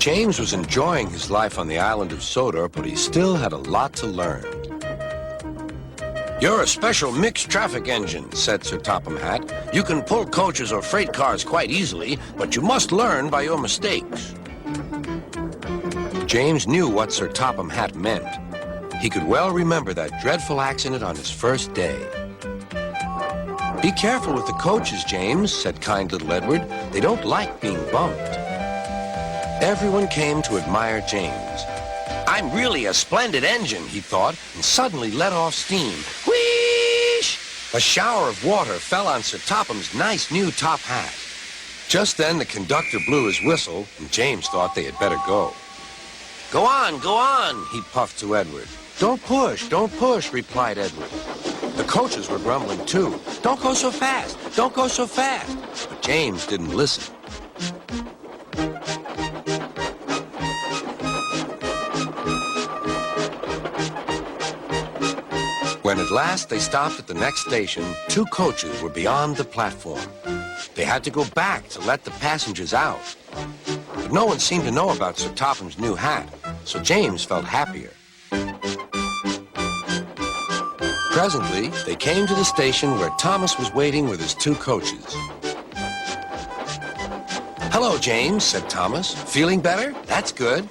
James was enjoying his life on the island of Sodor, but he still had a lot to learn. "You're a special mixed traffic engine," said Sir Topham Hatt. "You can pull coaches or freight cars quite easily, but you must learn by your mistakes." James knew what Sir Topham Hatt meant. He could well remember that dreadful accident on his first day. "Be careful with the coaches, James," said kind little Edward. "They don't like being bumped." Everyone came to admire James. "I'm really a splendid engine," he thought, and suddenly let off steam. Whoosh! A shower of water fell on Sir Topham's nice new top hat. Just then the conductor blew his whistle, and James thought they had better go. Go on," he puffed to Edward. Don't push," replied Edward. The coaches were grumbling too. Don't go so fast. But James didn't listen. When at last they stopped at the next station, 2 coaches were beyond the platform. They had to go back to let the passengers out. But no one seemed to know about Sir Topham's new hat, so James felt happier. Presently, they came to the station where Thomas was waiting with his 2 coaches. "Hello, James," said Thomas. "Feeling better? That's good."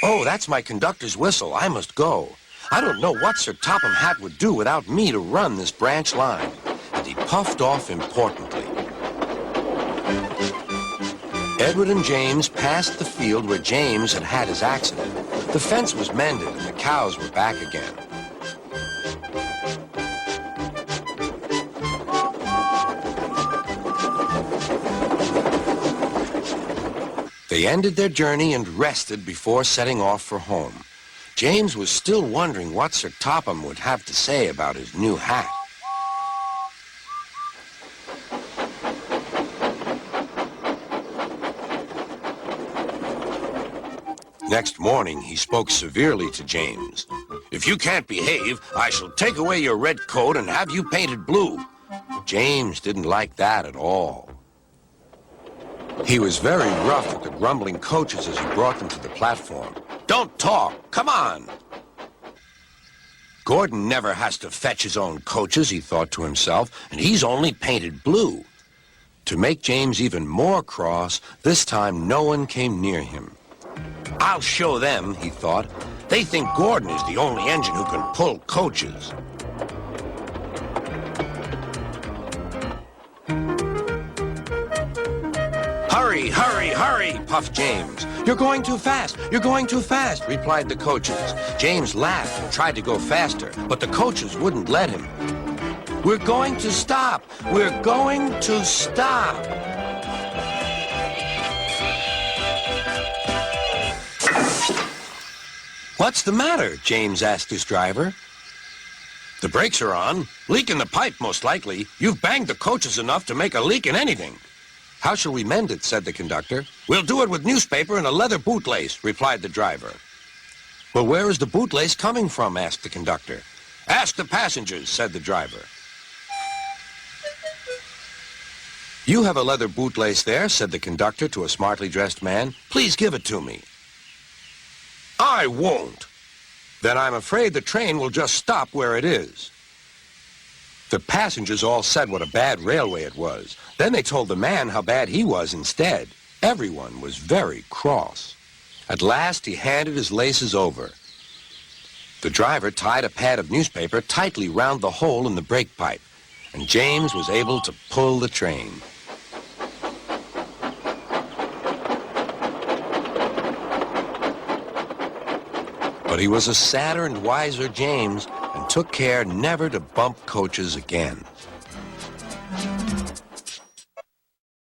"Oh, that's my conductor's whistle. I must go. I don't know what Sir Topham Hatt would do without me to run this branch line." And he puffed off importantly. Edward and James passed the field where James had had his accident. The fence was mended and the cows were back again. They ended their journey and rested before setting off for home. James was still wondering what Sir Topham would have to say about his new hat. Next morning, he spoke severely to James. "If you can't behave, I shall take away your red coat and have you painted blue." James didn't like that at all. He was very rough with the grumbling coaches as he brought them to the platform. "Don't talk. Come on." "Gordon never has to fetch his own coaches," he thought to himself, "and he's only painted blue." To make James even more cross, this time no one came near him. "I'll show them," he thought. "They think Gordon is the only engine who can pull coaches." Hurry, puffed James. You're going too fast, replied the coaches. James laughed and tried to go faster, but the coaches wouldn't let him. We're going to stop. What's the matter? James asked his driver. The brakes are on. Leak in the pipe, most likely. You've banged the coaches enough to make a leak in anything. How shall we mend it? Said the conductor. We'll do it with newspaper and a leather bootlace, replied the driver. Well, where is the bootlace coming from? Asked the conductor. Ask the passengers, said the driver. You have a leather bootlace there, said the conductor to a smartly dressed man. Please give it to me. I won't. Then I'm afraid the train will just stop where it is. The passengers all said what a bad railway it was. Then they told the man how bad he was instead. Everyone was very cross. At last, he handed his laces over. The driver tied a pad of newspaper tightly round the hole in the brake pipe, and James was able to pull the train. But he was a sadder and wiser James and took care never to bump coaches again.